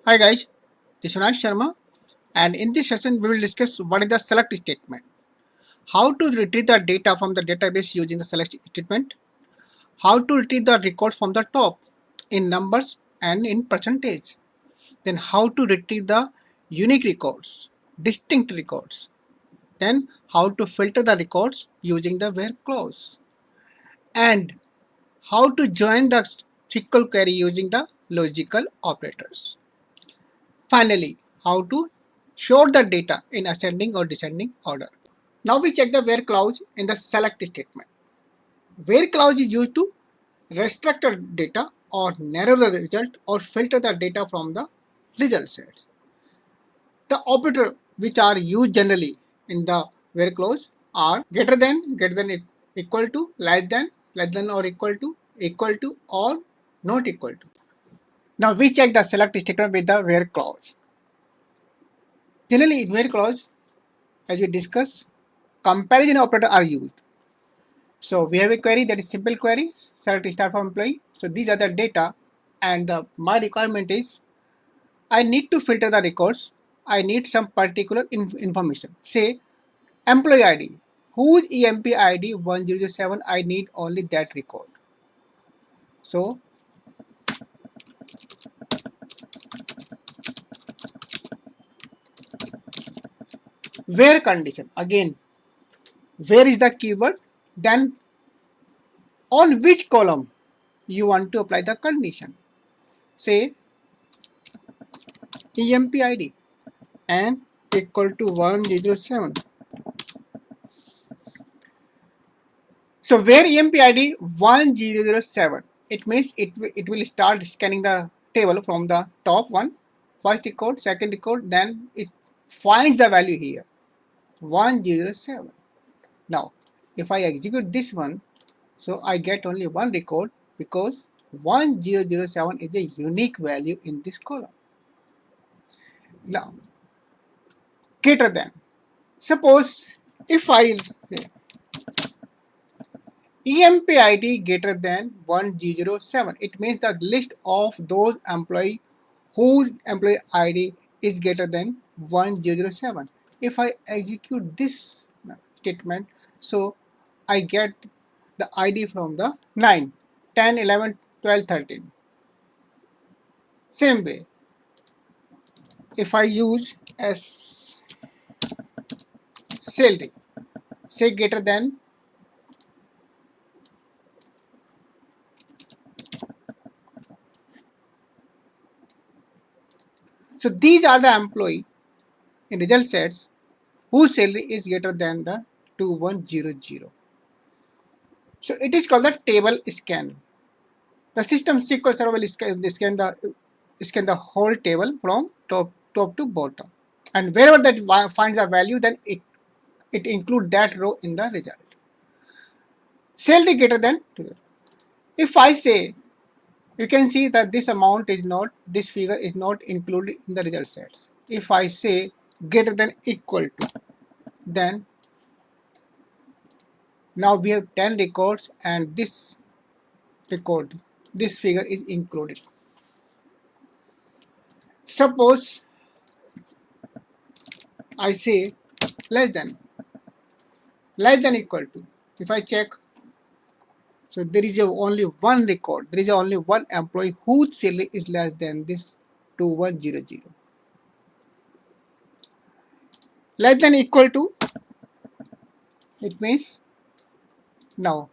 Hi guys, this is Sunash Sharma, and in this session we will discuss what is the select statement, how to retrieve the data from the database using the select statement, how to retrieve the records from the top in numbers and in percentage, then how to retrieve the unique records, distinct records, then how to filter the records using the where clause, and how to join the SQL query using the logical operators. Finally, how to sort the data in ascending or descending order. Now we check the where clause in the select statement. Where clause is used to restrict the data or narrow the result or filter the data from the result sets. The operator which are used generally in the where clause are greater than equal to, less than or equal to or not equal to. Now we check the select statement with the where clause. Generally in where clause, as we discussed, comparison operator are used. So we have a query that is simple query, select star from employee. So these are the data, and my requirement is I need to filter the records. I need some particular information. Say employee ID. Whose EMP ID 1007? I need only that record. So where condition again. Where is the keyword? Then on which column you want to apply the condition. Say EMP ID and equal to 107. So where EMP ID 1007, it means it will start scanning the table from the top one, first record, second record, then it finds the value here 107. Now if I execute this one, so I get only one record because 1007 is a unique value in this column. Now greater than, suppose if I say EMP ID greater than 107. It means the list of those employee whose employee ID is greater than 107. If I execute this statement, so I get the ID from the 9, 10, 11, 12, 13. Same way, if I use as salary, say greater than, so these are the employee in result sets whose salary is greater than the 2100. So it is called the table scan. The system SQL Server will scan the whole table from top to bottom, and wherever that finds a value, then it includes that row in the result. Salary greater than 2. If I say, you can see that this figure is not included in the result sets. If I say greater than equal to, then now we have 10 records and record, this figure is included. Suppose I say less than equal to. If I check, so there is only one record, there is only one employee whose salary is less than this 2100. Less than equal to, it means now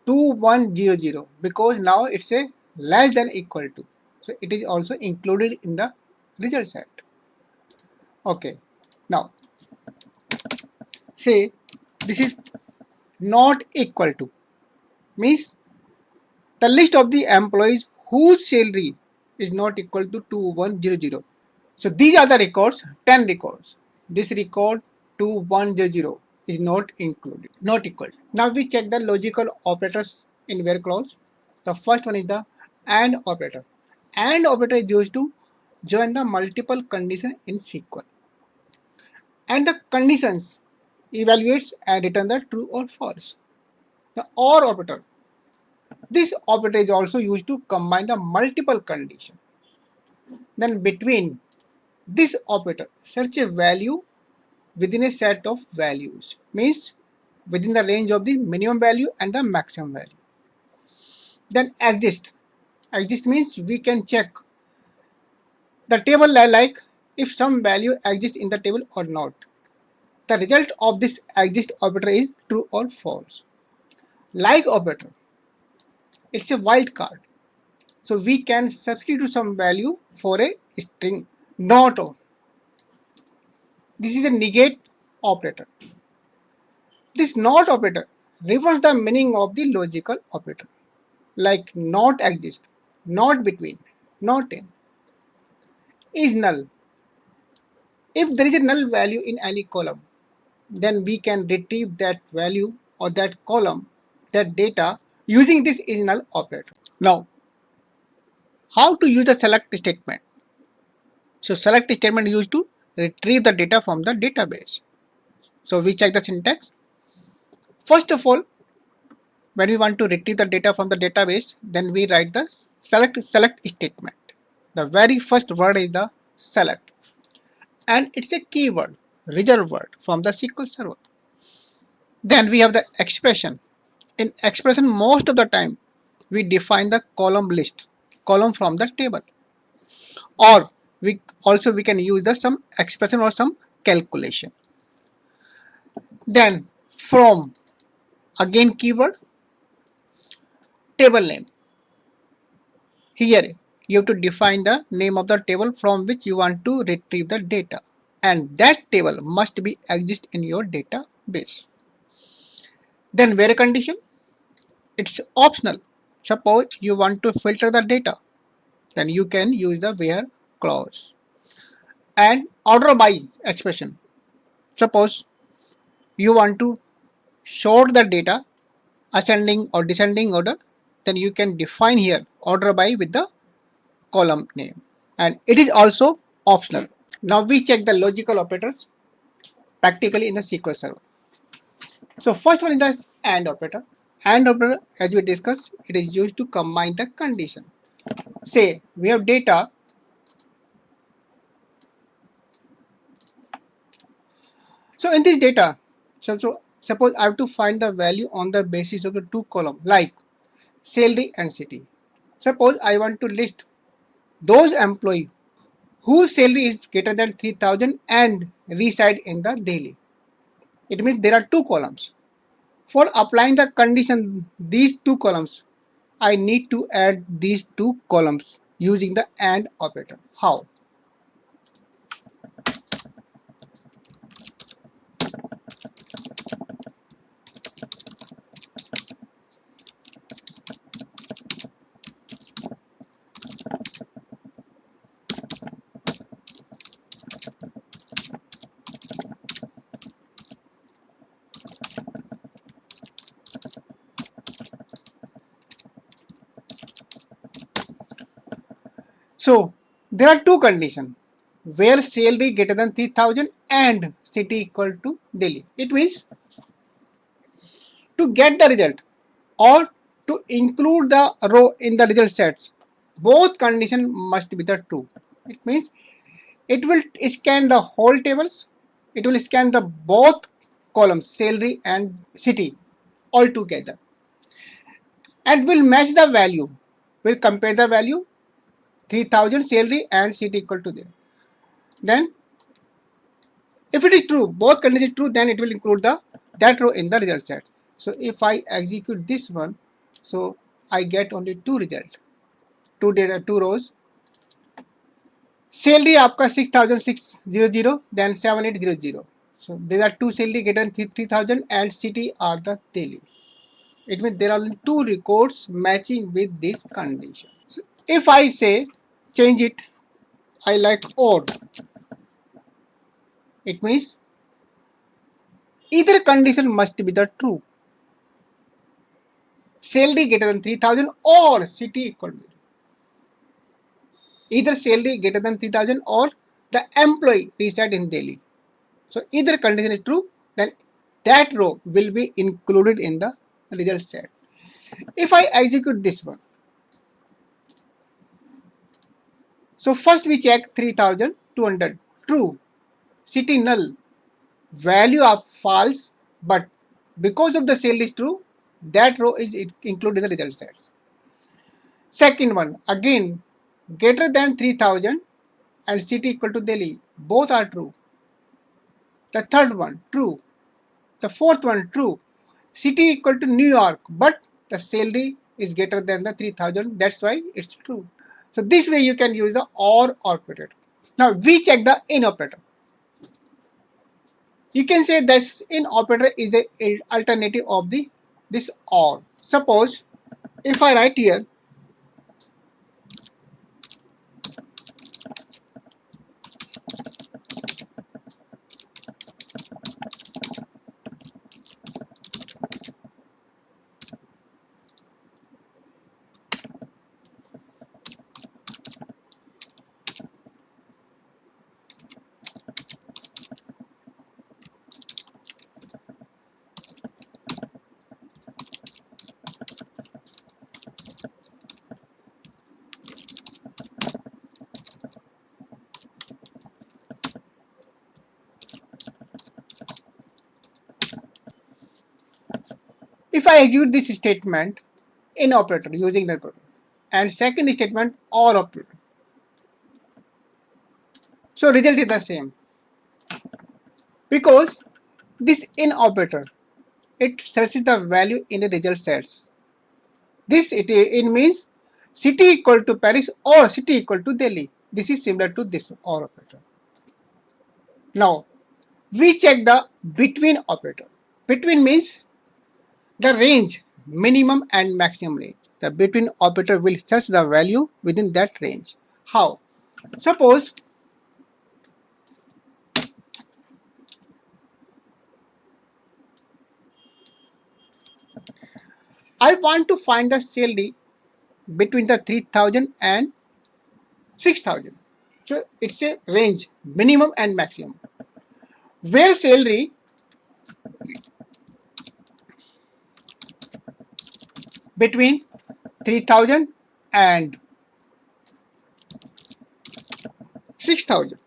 2100, because now it's a less than equal to, so it is also included in the result set. Okay, now say this is not equal to, means the list of the employees whose salary is not equal to 2100. So these are the records, 10 records. This record 2100 is not included, not equal. Now we check the logical operators in where clause. The first one is the AND operator. AND operator is used to join the multiple conditions in SQL. And the conditions evaluates and return the true or false. The OR operator. This operator is also used to combine the multiple conditions. Then between this operator, search a value within a set of values, means within the range of the minimum value and the maximum value. Then exist means we can check the table like if some value exists in the table or not. The result of this exist operator is true or false. Like operator, it's a wildcard. So we can substitute some value for a string. Not. This is a negate operator. This not operator reverses the meaning of the logical operator, like not exist, not between, not in. Is null. If there is a null value in any column, then we can retrieve that value or that column, that data using this is null operator. Now, how to use the select statement? So select statement is used to retrieve the data from the database. So we check the syntax. First of all, when we want to retrieve the data from the database, then we write the select statement. The very first word is the select, and it's a keyword, reserved word from the SQL Server. Then we have the expression. In expression, most of the time we define the column from the table, or we can use the some expression or some calculation. Then from, again keyword, table name. Here you have to define the name of the table from which you want to retrieve the data, and that table must be exist in your database. Then where condition, it's optional. Suppose you want to filter the data, then you can use the where clause. And order by expression, suppose you want to sort the data ascending or descending order, then you can define here order by with the column name, and it is also optional. Now we check the logical operators practically in the SQL Server. So first one is the AND operator. AND operator, as we discussed, it is used to combine the condition. Say we have data. So in this data, suppose I have to find the value on the basis of the two columns like salary and city. Suppose I want to list those employees whose salary is greater than 3,000 and reside in the Delhi. It means there are two columns. For applying the condition, these two columns, I need to add these two columns using the AND operator. How? So there are two conditions where salary greater than 3,000 and city equal to Delhi. It means to get the result or to include the row in the result sets, both conditions must be the true. It means it will scan the whole tables, it will scan the both columns salary and city all together, and will match the value, will compare the value 3,000 salary and city equal to them. Then if it is true, both conditions true, then it will include the that row in the result set. So if I execute this one, so I get only two results, two data, two rows. Salary आपका 6,600, then 7,800. So there are two salary greater than 3,000 and city are the Delhi. It means there are only two records matching with this condition. So if I say change it, I like or. It means either condition must be the true. Salary greater than 3,000 or city equal to. Either salary greater than 3,000 or the employee reside in Delhi. So either condition is true, then that row will be included in the result set. If I execute this one, So first we check 3200 true, city null, value of false, but because of the cell is true, that row is included in the result sets. Second one, again greater than 3000 and city equal to Delhi, both are true. The third one true. The fourth one true. City equal to New York, but the salary is greater than the 3000, that's why it's true. So this way you can use the OR operator. Now we check the IN operator. You can say this IN operator is a alternative of the this OR. Suppose if I write here if I execute this statement IN operator using the operator and second statement OR operator, so result is the same because this IN operator it searches the value in the result sets. This it means city equal to Paris or city equal to Delhi. This is similar to this OR operator. Now we check the between operator. Between means the range minimum and maximum range. The between operator will search the value within that range. How? Suppose I want to find the salary between the 3000 and 6000. So it's a range minimum and maximum. Where salary between 3000 and 6000.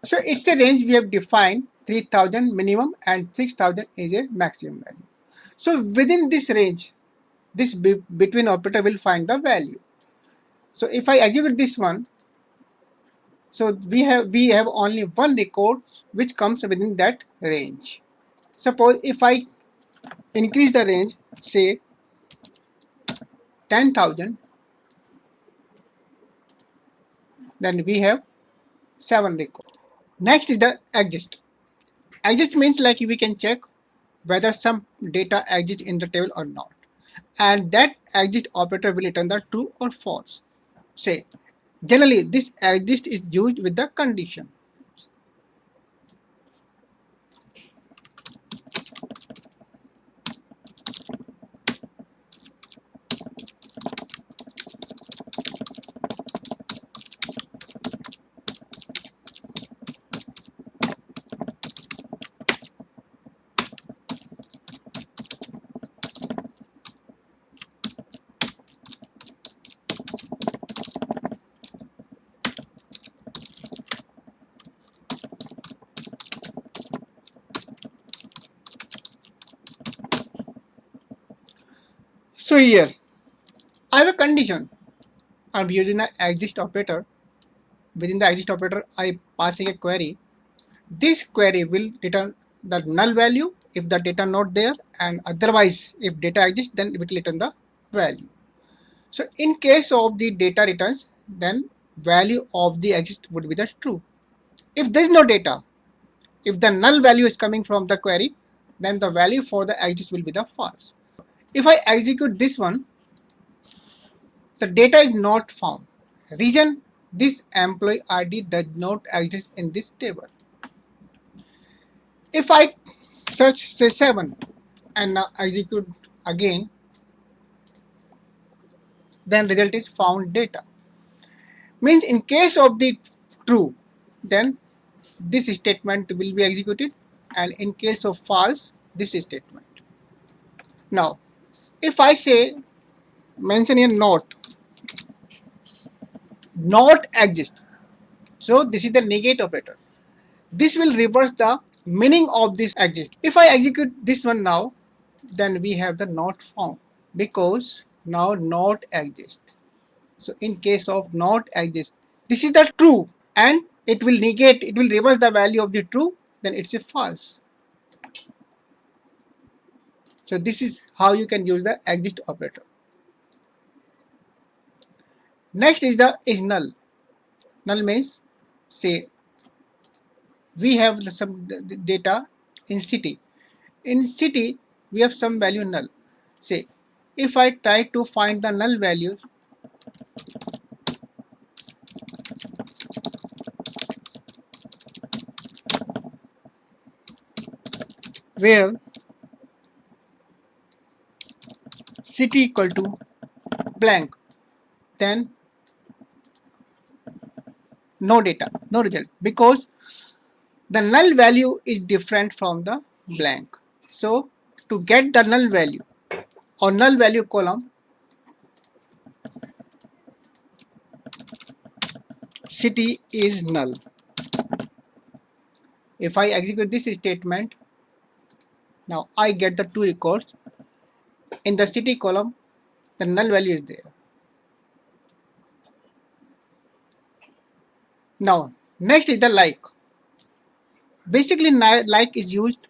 So it's a range we have defined 3000 minimum and 6000 is a maximum value. So within this range, this between operator will find the value. So if I execute this one, so we have only one record which comes within that range. Suppose if I increase the range, say 10,000, then we have 7 records. Next is the exist. Exist means like we can check whether some data exists in the table or not, and that exist operator will return the true or false. Say generally this exist is used with the condition. So here I have a condition. I'm using the exist operator. Within the exist operator, I passing a query. This query will return the null value if the data not there, and otherwise if data exists then it will return the value. So in case of the data returns, then value of the exist would be the true. If there is no data, if the null value is coming from the query, then the value for the exist will be the false. If I execute this one, the data is not found. Reason, this employee ID does not exist in this table. If I search say 7 and now execute again, then result is found data. Means in case of the true, then this statement will be executed, and in case of false, this statement. Now if I say mention a note not exist. So this is the negate operator. This will reverse the meaning of this exist. If I execute this one now, then we have the not found because now not exist. So in case of not exist, this is the true and it will negate, it will reverse the value of the true, then it's a false. So this is how you can use the exit operator. Next is the is null. Null means say we have some data in city. In city we have some value null. Say if I try to find the null value, where city equal to blank, then no data, no result, because the null value is different from the blank. So to get the null value or null value column, city is null. If I execute this statement, now I get the two records. In the city column, the null value is there. Now next is the like. Basically like is used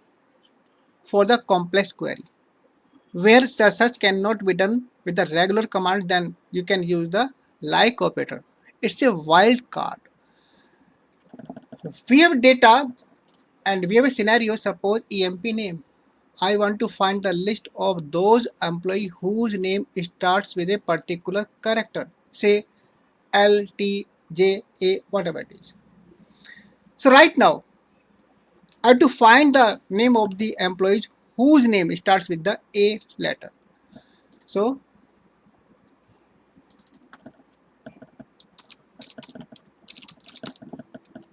for the complex query. Where the search cannot be done with the regular commands, then you can use the like operator. It's a wild card. We have data and we have a scenario. Suppose EMP name. I want to find the list of those employee whose name starts with a particular character, say L, T, J, A, whatever it is. So right now I have to find the name of the employees whose name starts with the A letter. So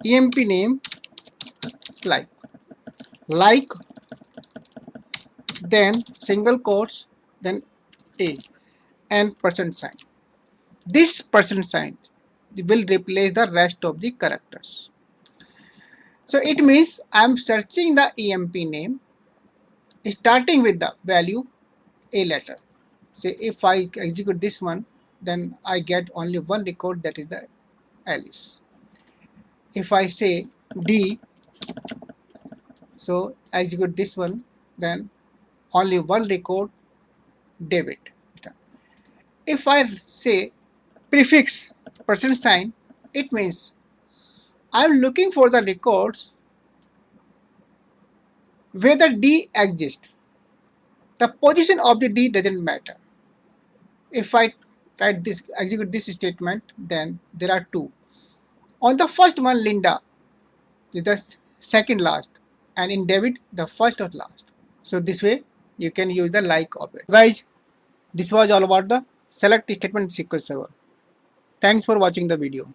EMP name like, then single quotes, then A and percent sign. This percent sign will replace the rest of the characters. So it means I am searching the EMP name starting with the value A letter. Say if I execute this one, then I get only one record, that is the Alice. If I say D, so execute this one, then only one record, David. If I say prefix percent sign, it means I'm looking for the records where the D exists. The position of the D doesn't matter. If I type this, execute this statement, then there are two. On the first one, Linda is the second last, and in David, the first or last. So this way, you can use the like operator. Guys, this was all about the select statement SQL Server. Thanks for watching the video.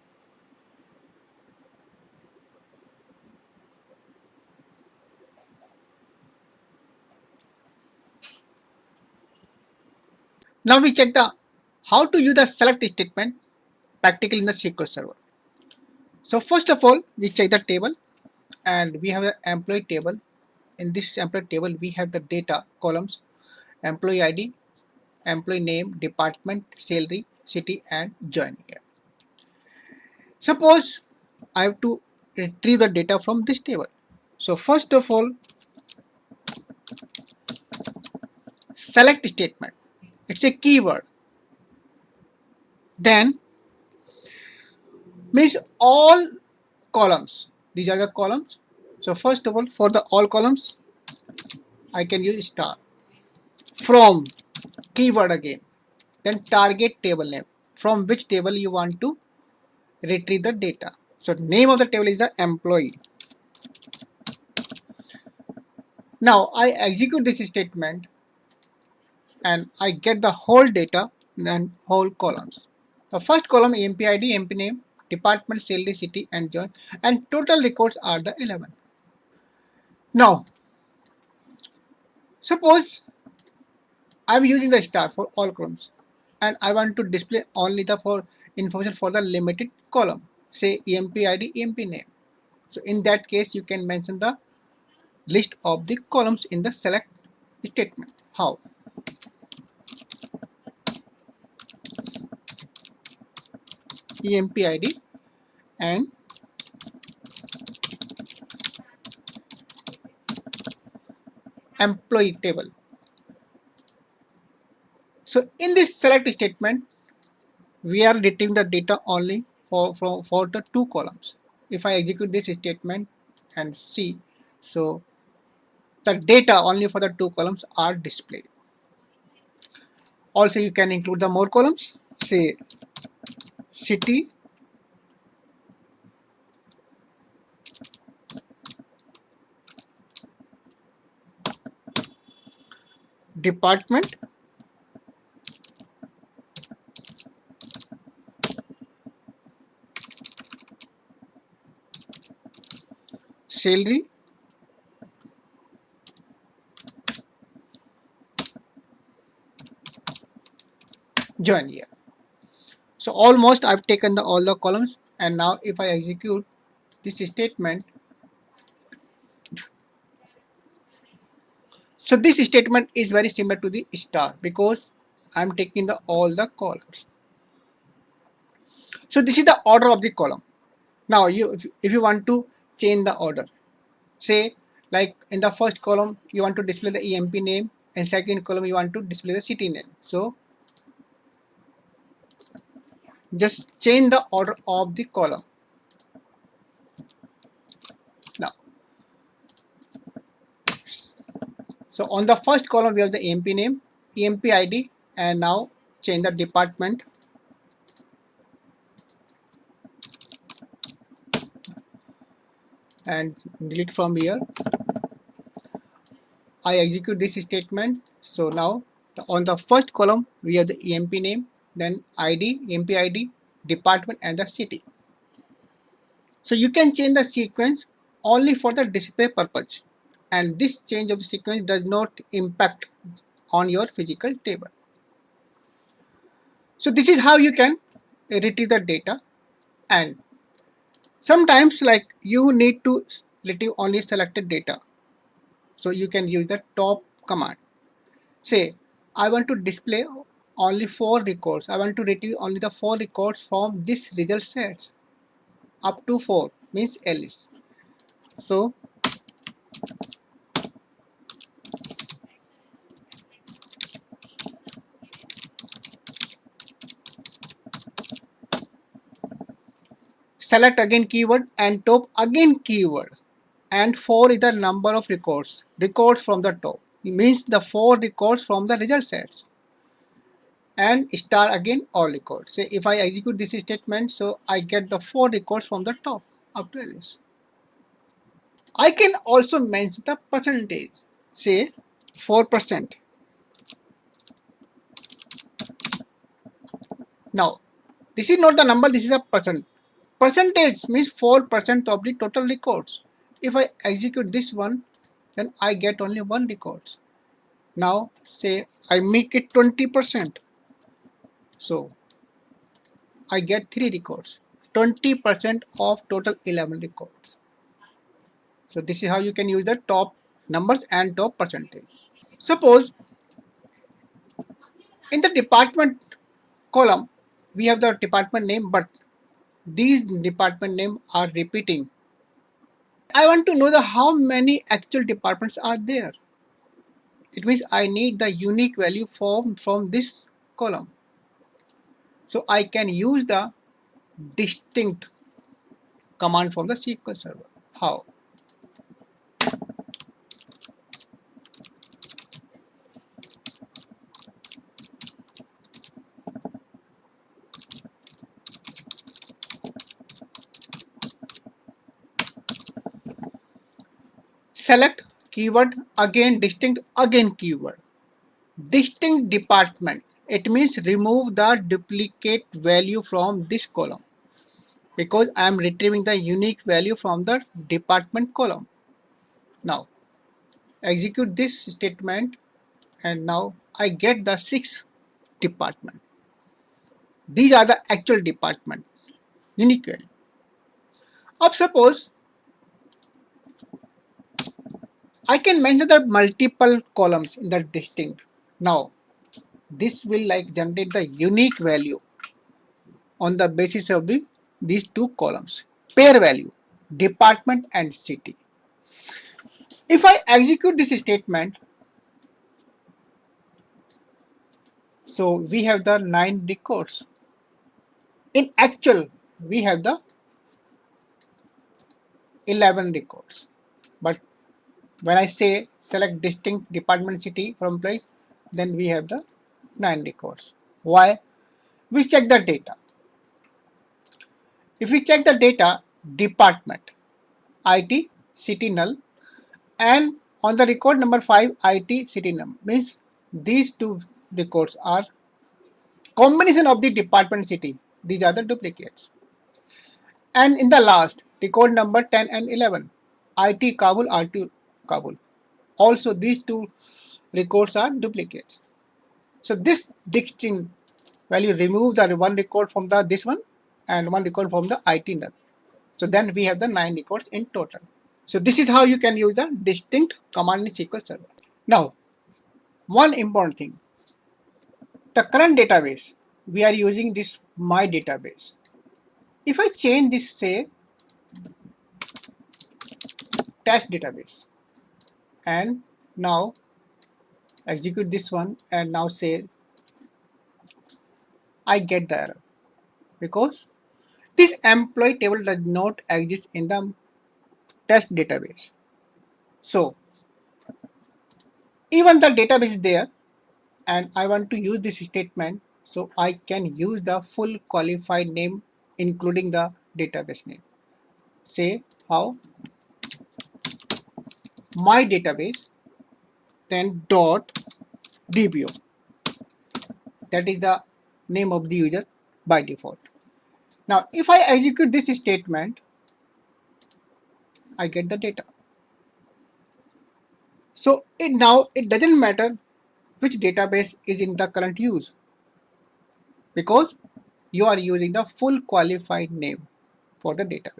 Now we check the how to use the select statement practically in the SQL Server. So first of all, we check the table and we have an employee table. In this employee table, we have the data columns, employee ID, employee name, department, salary, city, and join here. Suppose I have to retrieve the data from this table. So first of all, select statement. It's a keyword. Then means all columns. These are the columns. So first of all, for the all columns, I can use star. From keyword again. Then target table name. From which table you want to retrieve the data. So name of the table is the employee. Now I execute this statement and I get the whole data and whole columns. The first column EMP ID, EMP name, department, salary, city, and join, and total records are the 11. Now suppose I'm using the star for all columns. and I want to display only the for information for the limited column, say EMP ID, EMP name. So in that case, you can mention the list of the columns in the select statement. How? EMP ID and employee table. So in this select statement, we are retrieving the data only for the two columns. If I execute this statement and see, so the data only for the two columns are displayed. Also, you can include the more columns, say city, department, salary, join year. So almost I've taken all the columns, and now if I execute this statement, so this statement is very similar to the star because I'm taking all the columns. So this is the order of the column. Now if you want to change the order, say like in the first column you want to display the EMP name, and second column you want to display the city name. So just change the order of the column. Now, so on the first column we have the EMP name, EMP ID, and now change the department, and delete from here. I execute this statement. So now on the first column we have the EMP name, then ID, EMP ID, department, and the city. So you can change the sequence only for the display purpose, and this change of the sequence does not impact on your physical table. So this is how you can retrieve the data, and sometimes like you need to retrieve only selected data. So you can use the top command. Say I want to display only 4 records. I want to retrieve only the 4 records from this result sets. Up to 4 means else. So select again keyword and top again keyword, and 4 is the number of records from the top. It means the 4 records from the result sets, and star again all records. Say if I execute this statement, so I get the 4 records from the top up to ls. I can also mention the percentage, say 4%. Now this is not the number, this is a percentage means 4% of the total records. If I execute this one, then I get only 1 records. Now say I make it 20%, so I get 3 records. 20% of total 11 records. So this is how you can use the top numbers and top percentage. Suppose in the department column we have the department name, but these department name are repeating. I want to know the how many actual departments are there. It means I need the unique value from this column. So I can use the distinct command from the SQL Server. How? Select keyword again distinct again keyword. Distinct department. It means remove the duplicate value from this column because I am retrieving the unique value from the department column. Now execute this statement, and now I get the 6 department. These are the actual department, unique value. Of suppose I can mention the multiple columns in the distinct. Now this will like generate the unique value on the basis of these two columns, pair value, department and city. If I execute this statement, so we have the 9 records. In actual, we have the 11 records. But when I say select distinct department city from place, then we have the 9 records. Why? We check the data. If we check the data, department, IT, city null, and on the record number 5, IT, city num, means these two records are combination of the department city. These are the duplicates. And in the last, record number 10 and 11, IT Kabul, RT Kabul. Also, these two records are duplicates. So this distinct value remove the one record from the this one and one record from the IT null. So then we have the 9 records in total. So this is how you can use the distinct command in SQL Server. Now, one important thing, the current database, we are using this my database. If I change this, say, test database, and now execute this one and now say I get the error because this employee table does not exist in the test database. So even the database is there and I want to use this statement, so I can use the full qualified name including the database name. Say how my database, then dot dbo, that is the name of the user by default. Now if I execute this statement, I get the data. So now it doesn't matter which database is in the current use because you are using the full qualified name for the database.